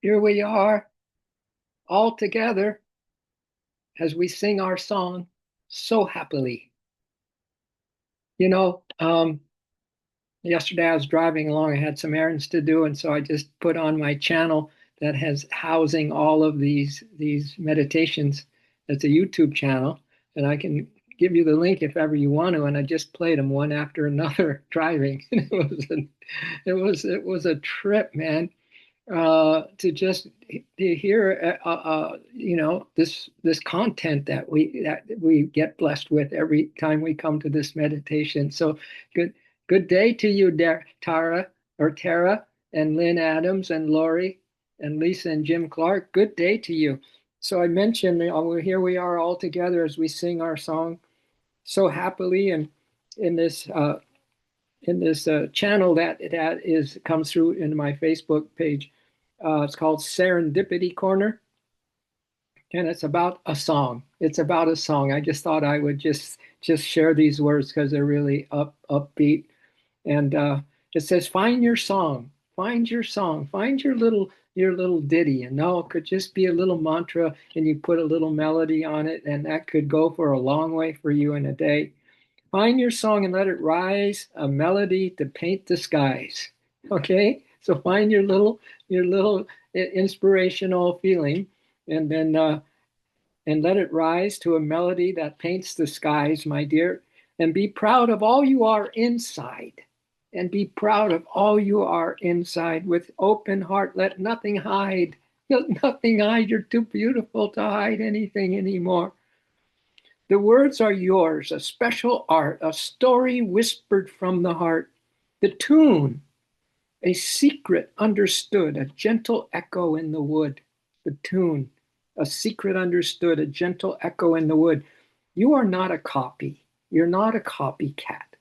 Here we are all together as we sing our song so happily. You know, yesterday I was driving along, I had some errands to do, and so I just put on my channel that has housing all of these meditations. It's a YouTube channel, and I can give you the link if ever you want to. And I just played them one after another driving. It was a trip, man, to just to hear this content that we get blessed with every time we come to this meditation. So good day to you, Tara and Lynn Adams and Lori and Lisa and Jim Clark. Good day to you. So I mentioned here we are all together as we sing our song so happily, and in this channel that is comes through in my Facebook page. It's called Serendipity Corner, and it's about a song. It's about a song. I just thought I would just share these words because they're really upbeat. And it says, "Find your song. Find your song. Find your little ditty." And no, it could just be a little mantra, and you put a little melody on it, and that could go for a long way for you in a day. Find your song and let it rise, a melody to paint the skies. Okay? So find your little inspirational feeling, and then and let it rise to a melody that paints the skies, my dear. And be proud of all you are inside. And be proud of all you are inside. With open heart, let nothing hide. Let nothing hide. You're too beautiful to hide anything anymore. The words are yours, a special art, a story whispered from the heart. The tune, a secret understood, a gentle echo in the wood. The tune, a secret understood, a gentle echo in the wood. You are not a copy. You're not a copycat.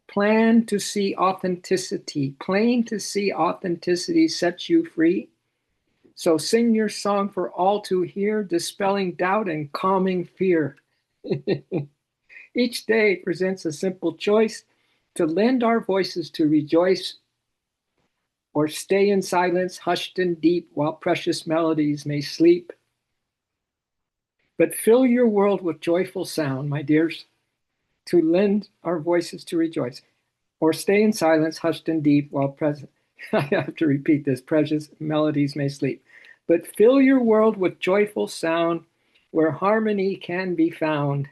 Plan to see authenticity. Plain to see authenticity sets you free. So sing your song for all to hear, dispelling doubt and calming fear. Each day presents a simple choice to lend our voices to rejoice or stay in silence, hushed and deep, while precious melodies may sleep. But fill your world with joyful sound, my dears, to lend our voices to rejoice, or stay in silence, hushed and deep, while present. I have to repeat this, precious melodies may sleep. But fill your world with joyful sound, where harmony can be found.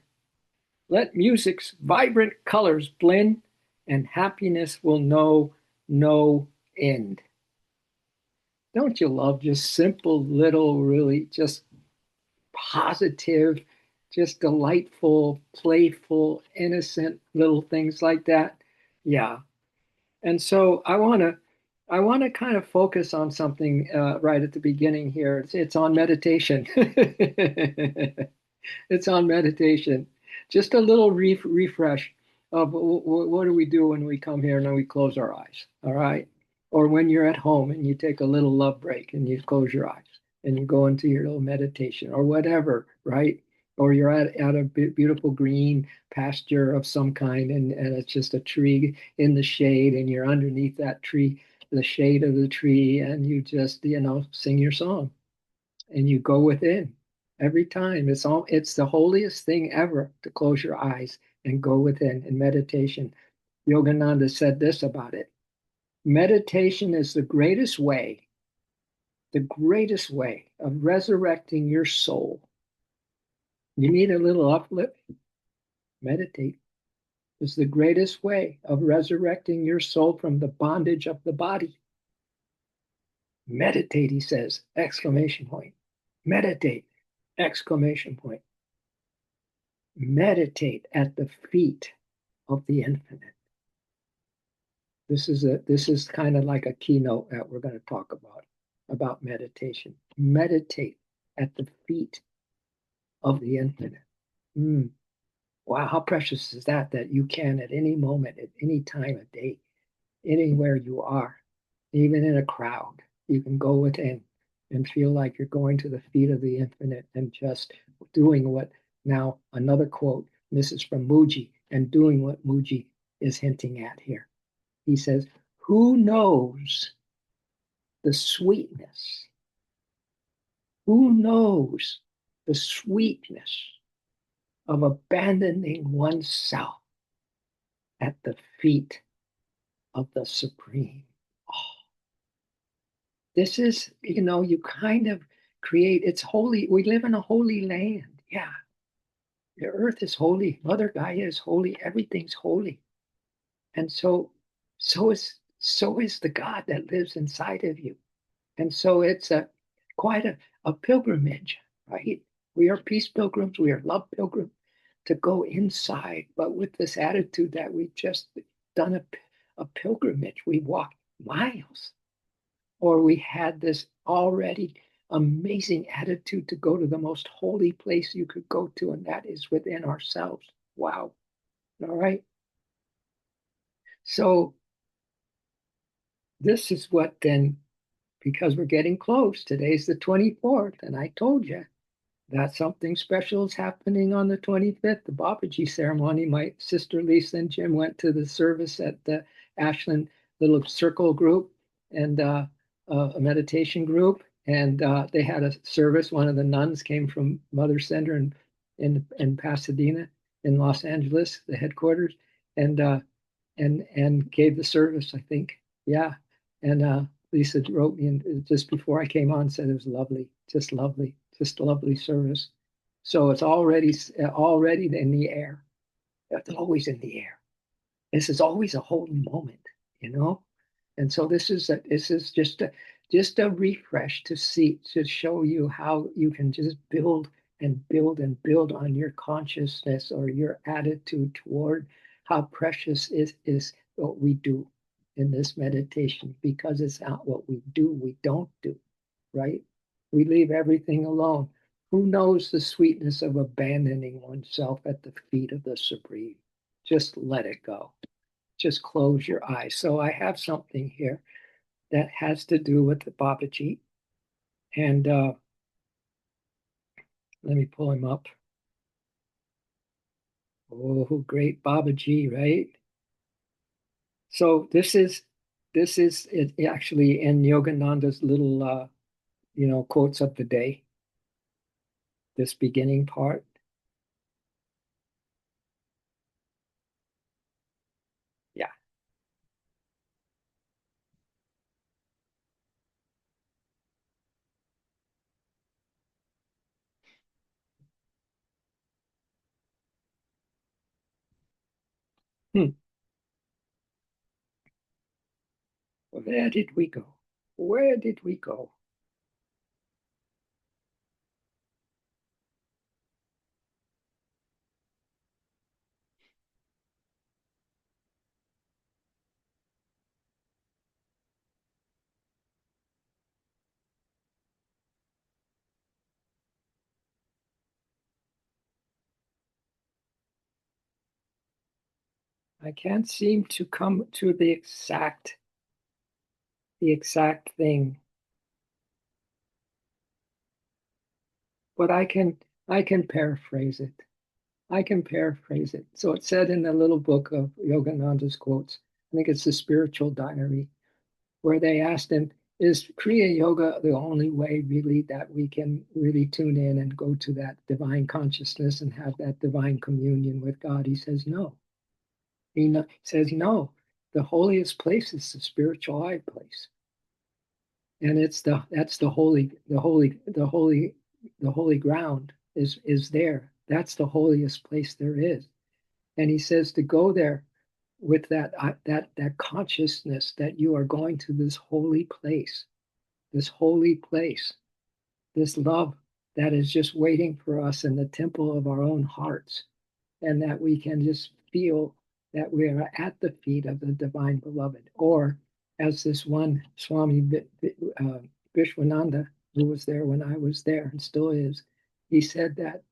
Let music's vibrant colors blend, and happiness will know no end. Don't you love just simple little, really just positive, just delightful, playful, innocent little things like that? Yeah. And so I want to kind of focus on something right at the beginning here. It's on meditation. It's on meditation. Just a little refresh of what do we do when we come here and then we close our eyes, all right? Or when you're at home and you take a little love break and you close your eyes and you go into your little meditation or whatever, right? Or you're at a beautiful green pasture of some kind, and it's just a tree in the shade, and you're underneath that tree, the shade of the tree, and you just, sing your song and you go within every time. It's the holiest thing ever to close your eyes and go within in meditation. Yogananda said this about it. Meditation is the greatest way of resurrecting your soul. You need a little uplift? Meditate is the greatest way of resurrecting your soul from the bondage of the body. Meditate, he says, exclamation point. Meditate, exclamation point. Meditate at the feet of the infinite. This is kind of like a keynote that we're going to talk about meditation. Meditate at the feet of the infinite. Mm. Wow, how precious is that you can at any moment, at any time of day, anywhere you are, even in a crowd, you can go within and feel like you're going to the feet of the infinite and just doing what, now another quote, this is from Mooji, and doing what Mooji is hinting at here. He says, who knows the sweetness Who knows the sweetness of abandoning oneself at the feet of the Supreme? Oh, this is, you kind of create, it's holy. We live in a holy land. Yeah. The earth is holy. Mother Gaia is holy. Everything's holy. And so is the God that lives inside of you. And so it's quite a pilgrimage, right? We are peace pilgrims, we are love pilgrims to go inside, but with this attitude that we've just done a pilgrimage. We walked miles, or we had this already amazing attitude to go to the most holy place you could go to, and that is within ourselves. Wow. All right. So this is what then, because we're getting close, today's the 24th, and I told you that something special is happening on the 25th, the Babaji ceremony. My sister Lisa and Jim went to the service at the Ashland little circle group and a meditation group, and they had a service. One of the nuns came from Mother Center in Pasadena, in Los Angeles, the headquarters, and gave the service, I think. Yeah, and Lisa wrote me just before I came on, said it was lovely, just a lovely service. So it's already in the air. It's always in the air. This is always a holy moment, you know. And so this is just a refresh to show you how you can just build and build and build on your consciousness or your attitude toward how precious is what we do in this meditation, because it's not what we do, we don't do, right? We leave everything alone. Who knows the sweetness of abandoning oneself at the feet of the Supreme? Just let it go. Just close your eyes. So I have something here that has to do with the Babaji. And let me pull him up. Oh, great Babaji, right? So this is it actually in Yogananda's little quotes of the day, this beginning part. Yeah. Hmm. Where did we go? Where did we go? I can't seem to come to the exact thing, but I can paraphrase it. I can paraphrase it. So it said in the little book of Yogananda's quotes, I think it's the spiritual diary, where they asked him, is Kriya Yoga the only way really that we can really tune in and go to that divine consciousness and have that divine communion with God? He says no. He says no. The holiest place is the spiritual high place. And that's the holy ground is there. That's the holiest place there is. And he says to go there with that consciousness that you are going to this holy place, this love that is just waiting for us in the temple of our own hearts, and that we can just feel that we are at the feet of the divine beloved. Or as this one Swami Vishwananda, who was there when I was there and still is, he said that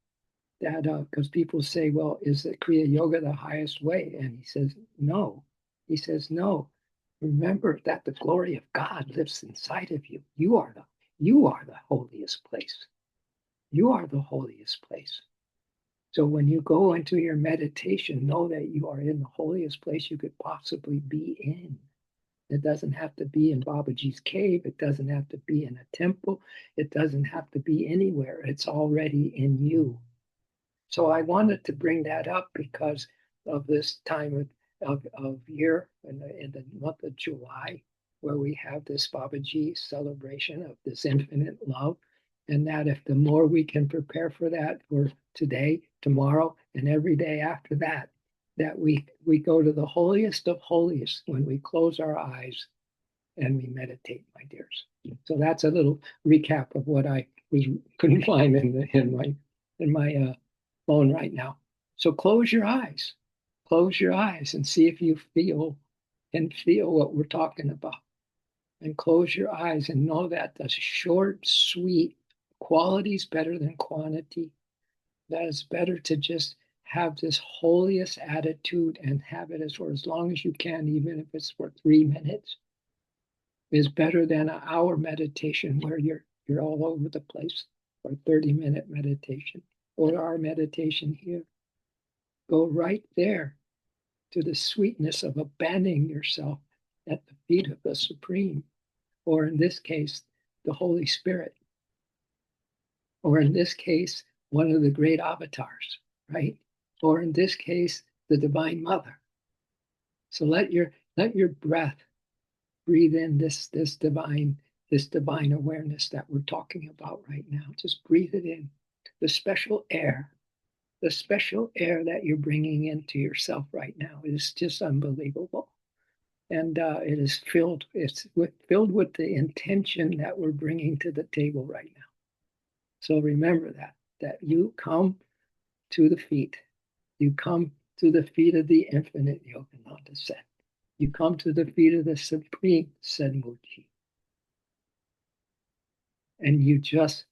because people say, well, is the Kriya Yoga the highest way? And he says, no. He says, no. Remember that the glory of God lives inside of you. You are the holiest place. You are the holiest place. So when you go into your meditation, know that you are in the holiest place you could possibly be in. It doesn't have to be in Babaji's cave. It doesn't have to be in a temple. It doesn't have to be anywhere. It's already in you. So I wanted to bring that up because of this time of year in the month of July, where we have this Babaji celebration of this infinite love. And that if the more we can prepare for that for today, tomorrow, and every day after that, that we go to the holiest of holiest when we close our eyes and we meditate, my dears. So that's a little recap of what I was couldn't find in my phone right now. So close your eyes, and see if you feel what we're talking about. And close your eyes and know that the short, sweet quality is better than quantity. That it's better to just have this holiest attitude and have it for as long as you can, even if it's for 3 minutes, is better than an hour meditation where you're all over the place, or 30-minute meditation, or our meditation here. Go right there to the sweetness of abandoning yourself at the feet of the Supreme, or in this case, the Holy Spirit, or in this case, one of the great avatars, right? Or in this case, the Divine Mother. So let your breath breathe in this divine awareness that we're talking about right now. Just breathe it in. The special air, that you're bringing into yourself right now is just unbelievable. And filled with the intention that we're bringing to the table right now. So remember that you come to the feet. You come to the feet of the infinite, Yogananda said. You come to the feet of the Supreme, said Mooji. And you just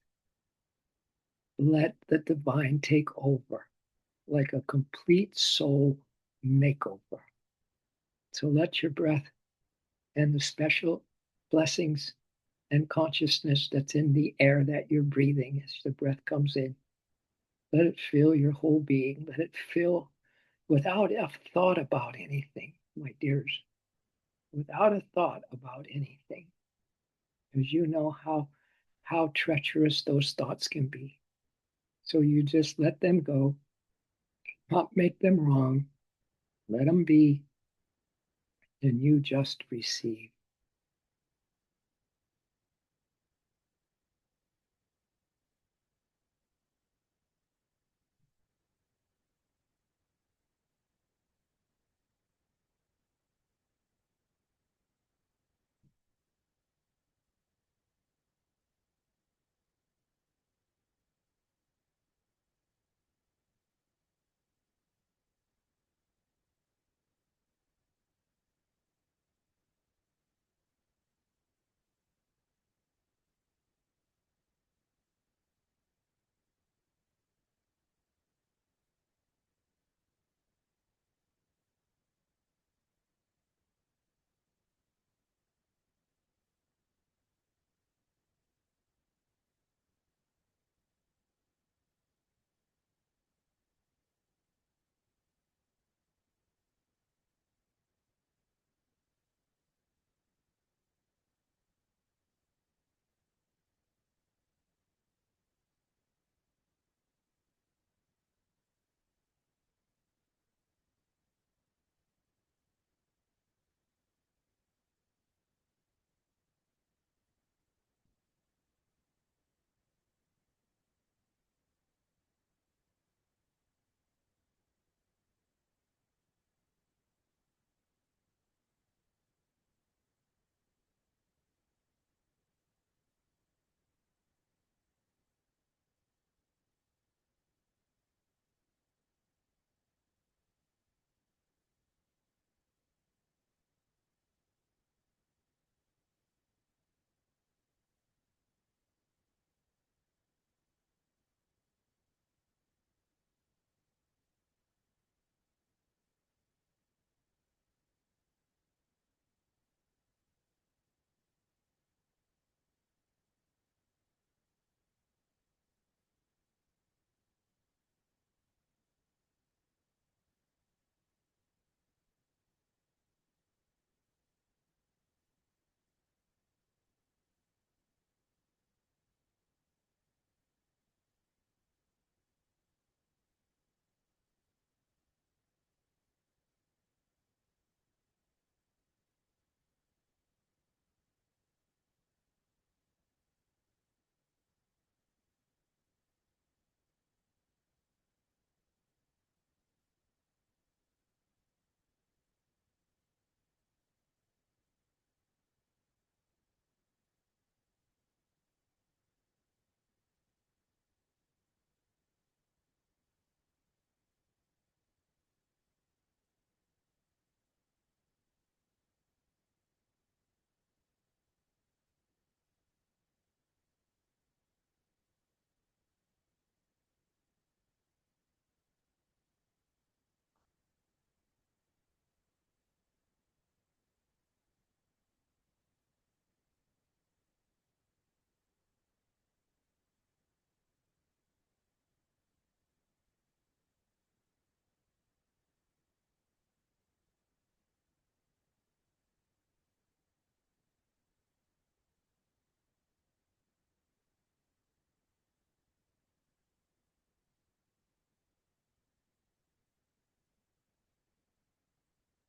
let the divine take over like a complete soul makeover. So let your breath and the special blessings and consciousness that's in the air that you're breathing as the breath comes in, let it fill your whole being. Let it fill without a thought about anything, my dears, without a thought about anything, because you know how treacherous those thoughts can be. So you just let them go, not make them wrong, let them be, and you just receive.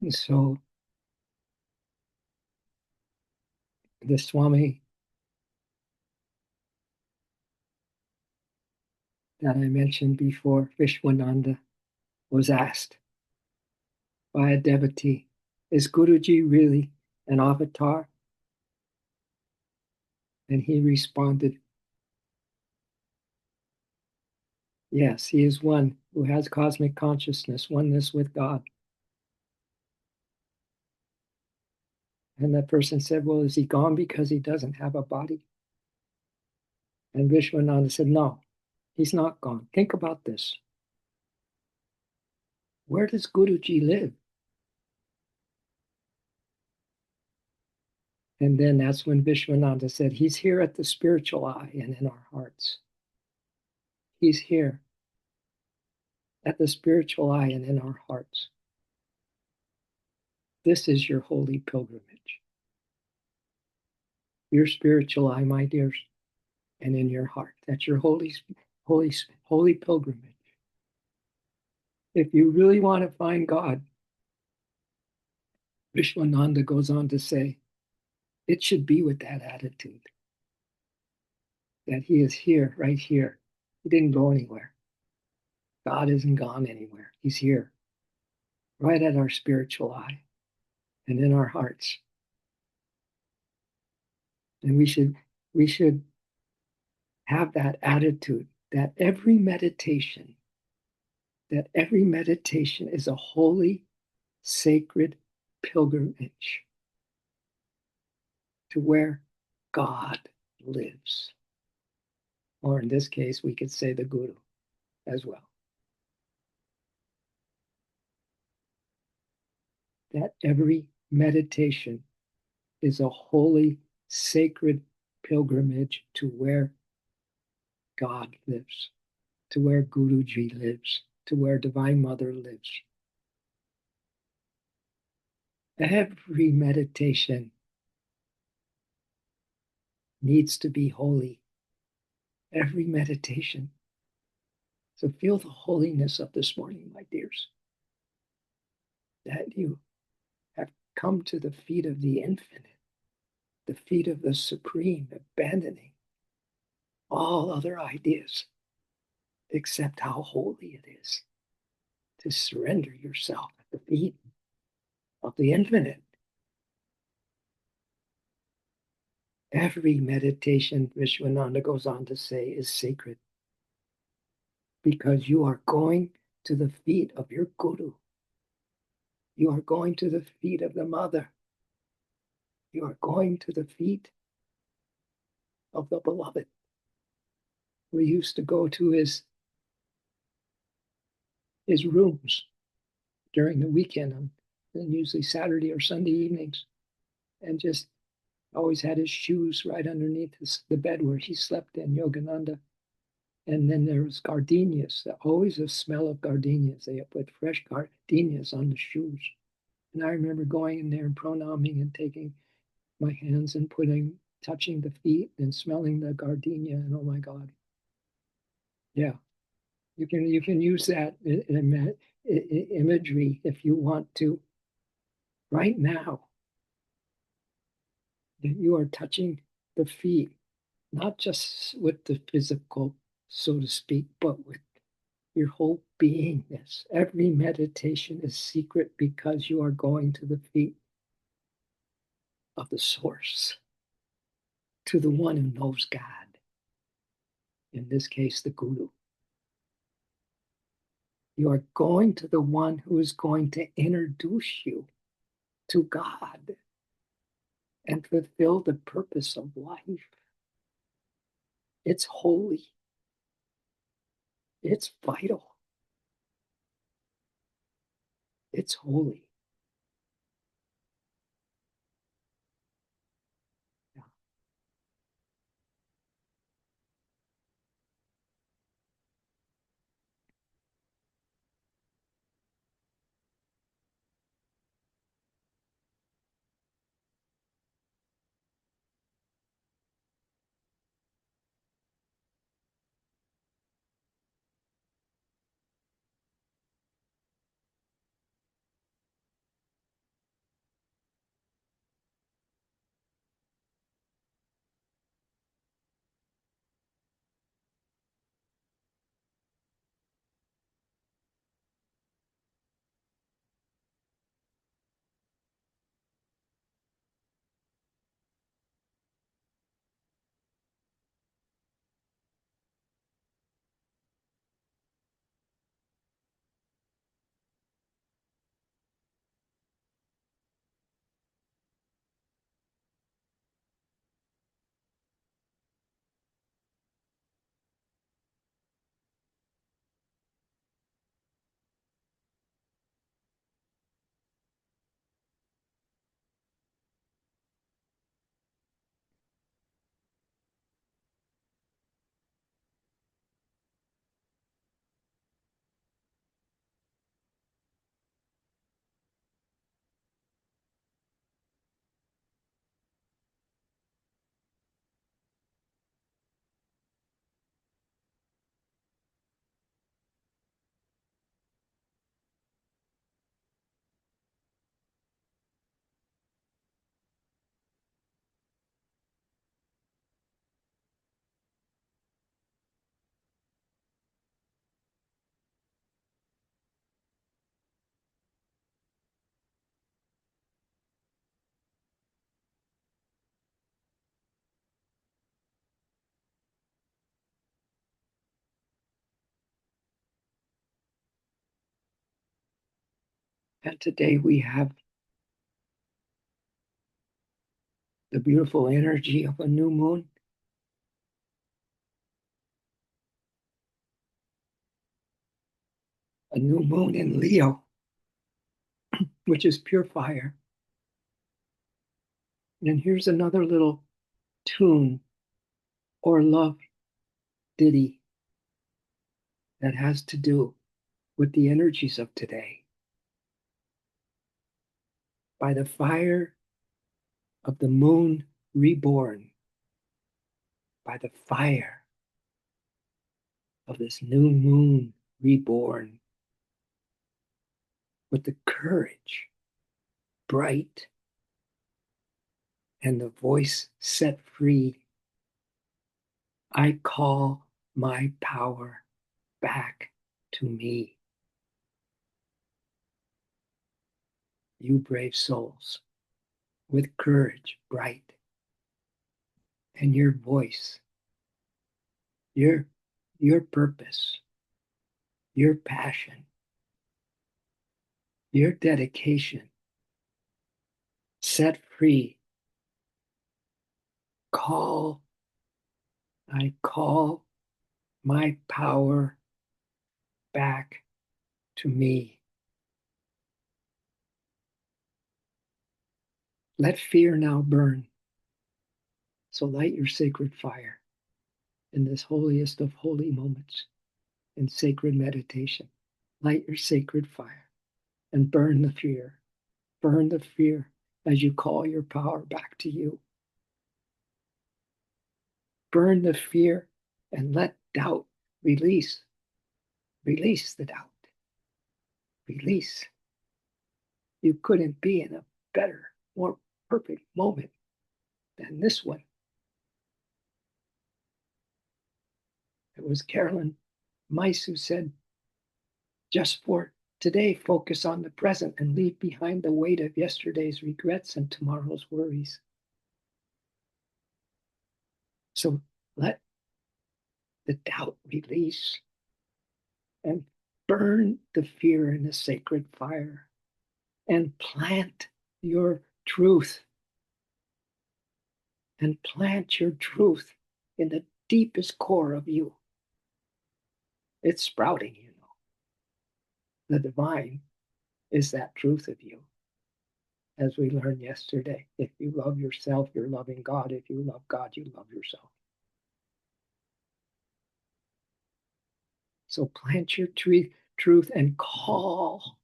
And so the Swami that I mentioned before, Vishwananda, was asked by a devotee, is Guruji really an avatar? And he responded, yes, he is one who has cosmic consciousness, oneness with God. And that person said, well, is he gone because he doesn't have a body? And Vishwananda said, no, he's not gone. Think about this. Where does Guruji live? And then that's when Vishwananda said, he's here at the spiritual eye and in our hearts. He's here at the spiritual eye and in our hearts. This is your holy pilgrimage. Your spiritual eye, my dears, and in your heart. That's your holy pilgrimage. If you really want to find God, Vishwananda goes on to say, it should be with that attitude that he is here, right here. He didn't go anywhere. God isn't gone anywhere. He's here, right at our spiritual eye and in our hearts. And we should have that attitude that every meditation is a holy, sacred pilgrimage to where God lives. Or in this case, we could say the Guru as well. That every meditation is a holy, sacred pilgrimage to where God lives, to where Guruji lives, to where Divine Mother lives. Every meditation needs to be holy. Every meditation. So feel the holiness of this morning, my dears, that you have come to the feet of the infinite, the feet of the supreme, abandoning all other ideas except how holy it is to surrender yourself at the feet of the infinite. Every meditation, Vishwananda goes on to say, is sacred because you are going to the feet of your Guru. You are going to the feet of the Mother. You are going to the feet of the Beloved. We used to go to his rooms during the weekend, and usually Saturday or Sunday evenings, and just always had his shoes right underneath the bed where he slept in, Yogananda. And then there was gardenias, always a smell of gardenias. They put fresh gardenias on the shoes. And I remember going in there and pronaming and taking my hands and touching the feet and smelling the gardenia. And oh my God. Yeah, you can use that imagery if you want to. Right now, that you are touching the feet, not just with the physical, so to speak, but with your whole beingness. Every meditation is secret because you are going to the feet of the source, to the one who knows God. In this case, the Guru. You are going to the one who is going to introduce you to God and fulfill the purpose of life. It's holy. It's vital. It's holy. Yeah. And today we have the beautiful energy of a new moon. A new moon in Leo, which is pure fire. And here's another little tune or love ditty that has to do with the energies of today. By the fire of the moon reborn, by the fire of this new moon reborn, with the courage bright and the voice set free, I call my power back to me. You brave souls, with courage bright, and your voice, your, your purpose, your passion, your dedication, set free. I call my power back to me. Let fear now burn. So light your sacred fire in this holiest of holy moments in sacred meditation. Light your sacred fire and burn the fear. Burn the fear as you call your power back to you. Burn the fear and let doubt release. Release the doubt. Release. You couldn't be in a better, more perfect moment than this one. It was Carolyn Mice who said, just for today, focus on the present and leave behind the weight of yesterday's regrets and tomorrow's worries. So let the doubt release and burn the fear in a sacred fire and plant your truth. And plant your truth in the deepest core of you. It's sprouting, you know. The divine is that truth of you. As we learned yesterday, if you love yourself, you're loving God. If you love God, you love yourself. So plant your truth and call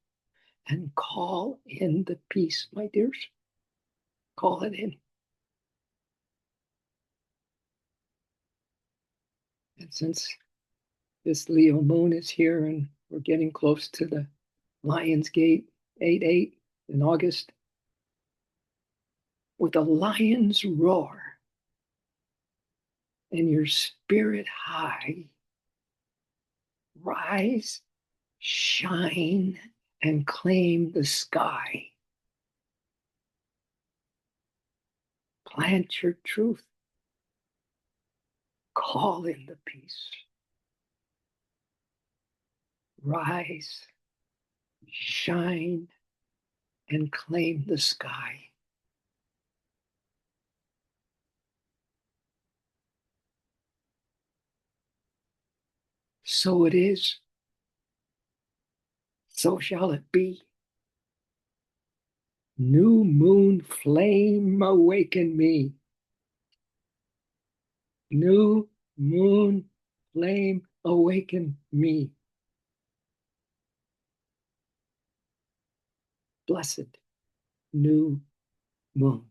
in the peace, my dears. Call it in. And since this Leo moon is here and we're getting close to the Lion's Gate 8-8 in August, with a lion's roar and your spirit high, rise, shine, and claim the sky. Plant your truth. Call in the peace. Rise, shine, and claim the sky. So it is. So shall it be. New moon flame awaken me. New moon flame awaken me. Blessed new moon.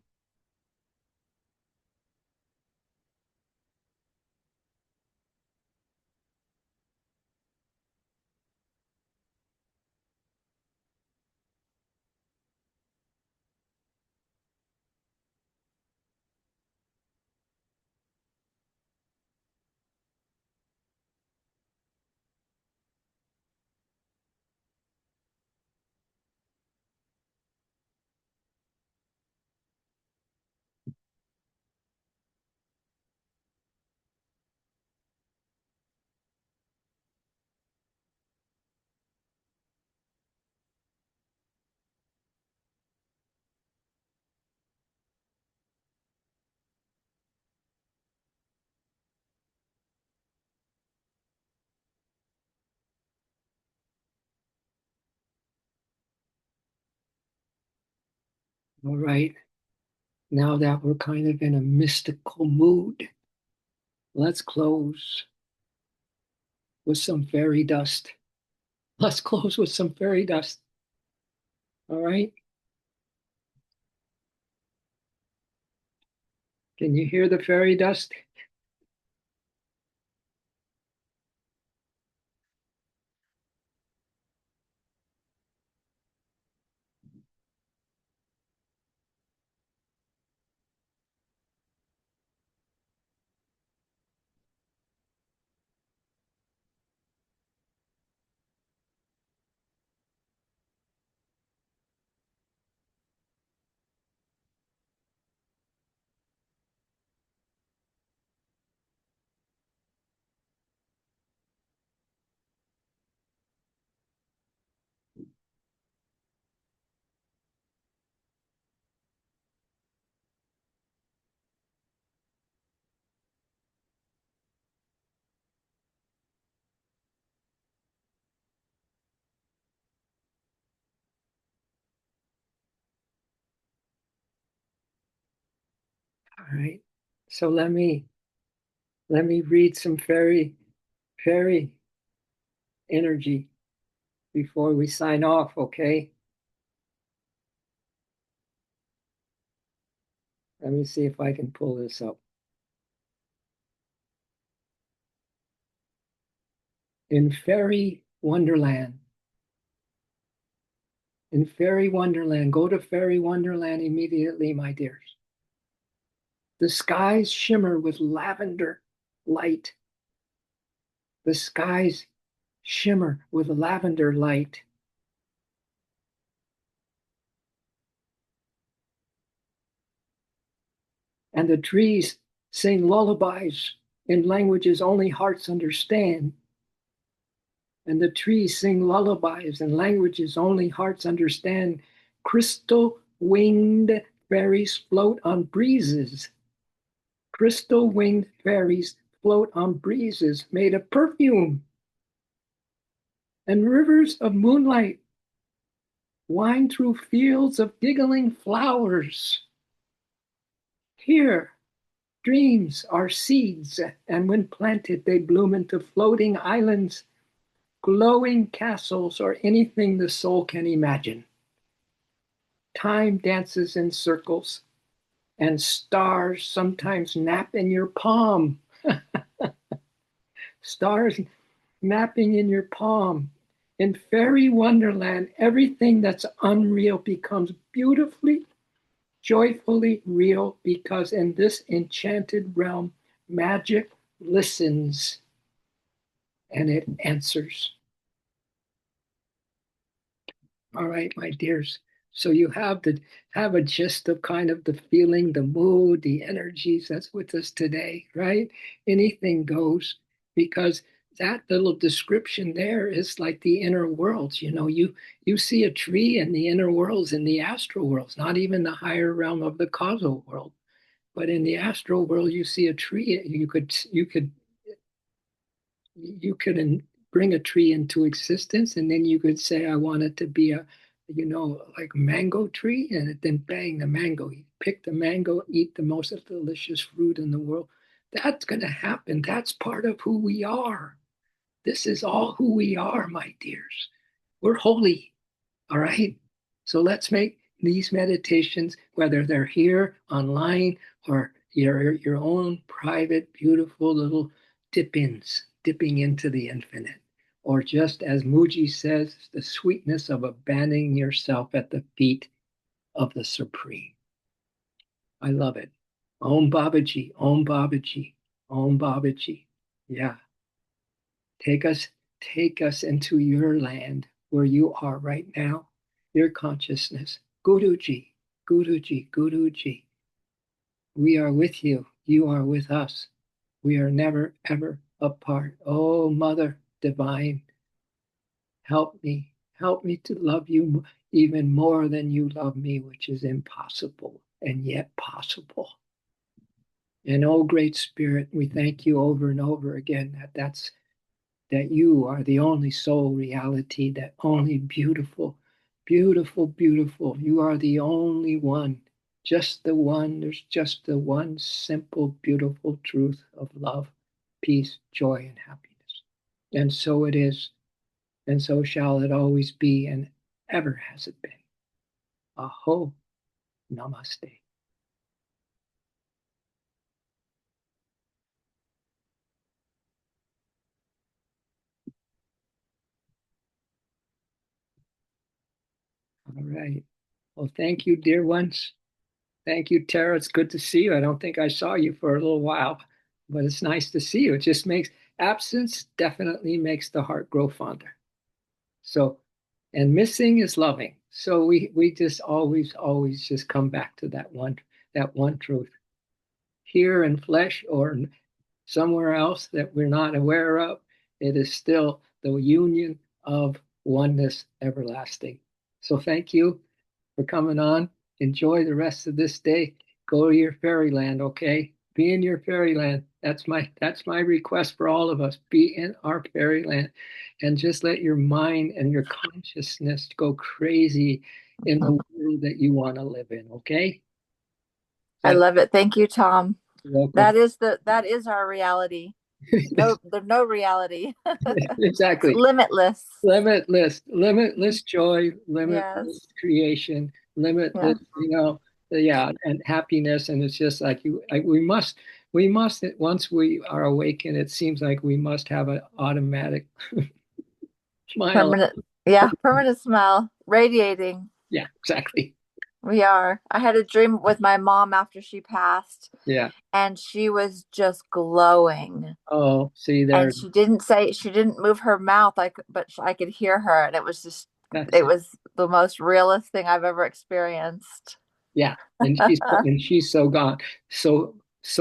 All right. Now that we're kind of in a mystical mood, let's close with some fairy dust. Let's close with some fairy dust. All right. Can you hear the fairy dust? All right. So let me read some fairy energy before we sign off, okay? Let me see if I can pull this up. In fairy wonderland, in fairy wonderland, go to fairy wonderland immediately, my dears. The skies shimmer with lavender light. The skies shimmer with lavender light. And the trees sing lullabies in languages only hearts understand. And the trees sing lullabies in languages only hearts understand. Crystal winged fairies float on breezes. Crystal winged fairies float on breezes made of perfume. And rivers of moonlight wind through fields of giggling flowers. Here, dreams are seeds, and when planted, they bloom into floating islands, glowing castles, or anything the soul can imagine. Time dances in circles, and stars sometimes nap in your palm. Stars napping in your palm. In fairy wonderland, everything that's unreal becomes beautifully, joyfully real because in this enchanted realm, magic listens and it answers. All right, my dears. So you have a gist of kind of the feeling, the mood, the energies that's with us today, right? Anything goes because that little description there is like the inner worlds. You see a tree in the inner worlds, in the astral worlds, not even the higher realm of the causal world, but in the astral world, you see a tree. You could bring a tree into existence, and then you could say, I want it to be like mango tree, and then bang the mango. You pick the mango, eat the most delicious fruit in the world. That's going to happen. That's part of who we are. This is all who we are, my dears. We're holy. All right. So let's make these meditations, whether they're here online or your own private, beautiful little dipping into the infinite. Or just as Mooji says, the sweetness of abandoning yourself at the feet of the Supreme. I love it. Om Babaji, Om Babaji, Om Babaji. Yeah. Take us, take us into your land where you are right now, your consciousness. Guruji, Guruji, Guruji. We are with you. You are with us. We are never, ever apart. Oh, Mother Divine, help me to love you even more than you love me, which is impossible and yet possible. And oh, Great Spirit, we thank you over and over again that you are the only soul reality, that only beautiful Beautiful, beautiful. You are the only one. Just the one. There's just the one simple, beautiful truth of love, peace, joy, and happiness. And so it is, and so shall it always be, and ever has it been. Aho, namaste. All right. Well, thank you, dear ones. Thank you, Tara. It's good to see you. I don't think I saw you for a little while, but it's nice to see you. It just makes absence definitely makes the heart grow fonder. So, and missing is loving. So we just always just come back to that one truth. Here in flesh or somewhere else that we're not aware of, it is still the union of oneness everlasting. So thank you for coming on. Enjoy the rest of this day. Go to your fairyland, okay? Be in your fairyland. That's my request for all of us. Be in our fairyland and just let your mind and your consciousness go crazy in the world that you want to live in, okay? I That, love it. Thank you, Tom. you're welcome. That is our reality. There's no reality. It's Exactly. limitless. Limitless joy, Yes. limitless creation, Yeah. limitless, yeah, and happiness. And it's just like we must, once we are awakened, it seems like we must have an automatic smile. Permanent. Yeah. Permanent smile, radiating. Yeah, exactly. We are. I had a dream with my mom after she passed, Yeah. and she was just glowing. Oh, see And there, she didn't move her mouth, but I could hear her, and that's it it. was the most realist thing I've ever experienced. Yeah. And she's so gone, so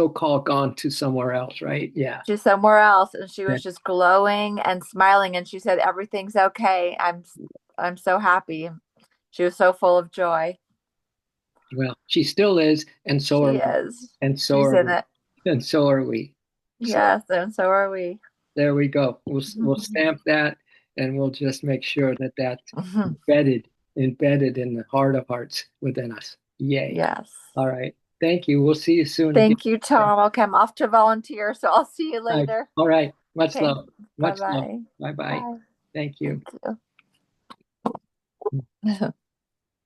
called gone to somewhere else, right? Yeah. She's somewhere else, and she Yeah. was just glowing and smiling, and she said everything's okay. I'm so happy. She was so full of joy. Well, she still is, and so are She we. is. And so She's are in we. it. And so are we. So Yes, and so are we. there we go. We'll stamp that, and we'll just make sure that that's Mhm. embedded in the heart of hearts within us. Yay. Yes. All right. Thank you. We'll see you soon again. Thank you, Okay? Tom. Okay, I'm off to volunteer, so I'll see you All right. later. All right. Much Okay. love. Much love. Bye-bye. Bye bye. Bye. Thank you. Thank you.